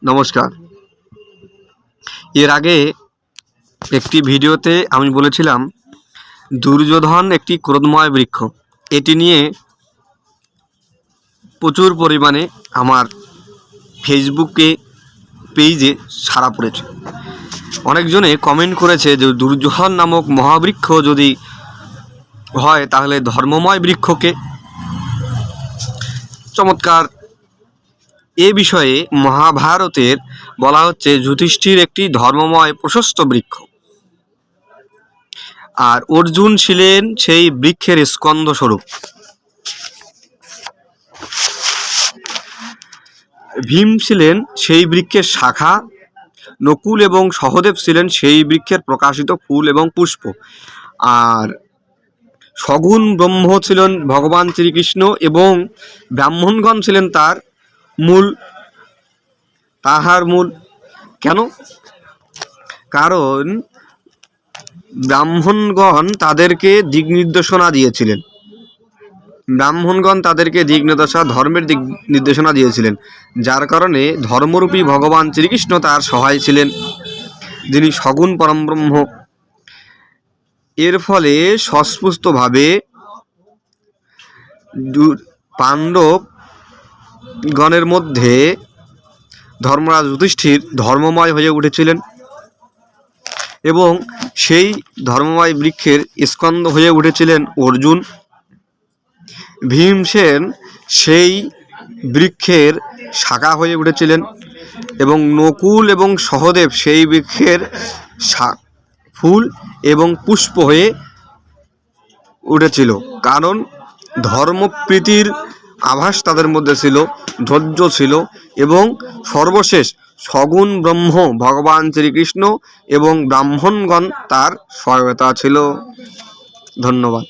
নমস্কার। এর আগে একটি ভিডিওতে আমি বলেছিলাম দুর্যোধন একটি ক্রোধময় বৃক্ষ। এটি নিয়ে প্রচুর পরিমাণে আমার ফেসবুকে পেজে সাড়া পড়েছে। অনেকজনে কমেন্ট করেছে যে দুর্যোধন নামক মহাবৃক্ষ যদি হয় তাহলে ধর্মময় বৃক্ষকে। চমৎকার। এ বিষয়ে মহাভারতের বলা হচ্ছে যুধিষ্ঠির একটি ধর্মময় প্রশস্ত বৃক্ষ, আর অর্জুন ছিলেন সেই বৃক্ষের স্কন্দ স্বরূপ। ভীম ছিলেন সেই বৃক্ষের শাখা, নকুল এবং সহদেব ছিলেন সেই বৃক্ষের প্রকাশিত ফুল এবং পুষ্প, আর সগুণ ব্রহ্ম ছিলেন ভগবান শ্রীকৃষ্ণ এবং ব্রাহ্মণগণ ছিলেন তাহার মূল। কেন? কারণ ব্রাহ্মণগণ তাদেরকে দিক নির্দেশনা দিয়েছিলেন। ধর্মের দিক নির্দেশনা দিয়েছিলেন, যার কারণে ধর্মরূপী ভগবান শ্রীকৃষ্ণ তার সহায় ছিলেন, যিনি সগুণ পরমব্রহ্ম। এর ফলে সস্পষ্টভাবে পাণ্ডবগণের মধ্যে ধর্মরাজ যুধিষ্ঠির ধর্মময় হয়ে উঠেছিলেন এবং সেই ধর্মময় বৃক্ষের স্কন্দ হয়ে উঠেছিলেন অর্জুন। ভীমসেন সেই বৃক্ষের শাখা হয়ে উঠেছিলেন এবং নকুল এবং সহদেব সেই বৃক্ষের ফুল এবং পুষ্প হয়ে উঠেছিল, কারণ ধর্মপ্রীতির আভাস তাদের মধ্যে ছিল, ধৈর্য ছিল এবং সর্বশেষ সগুণ ব্রহ্ম ভগবান শ্রীকৃষ্ণ এবং ব্রাহ্মণগণ তার সহায়তা ছিল। ধন্যবাদ।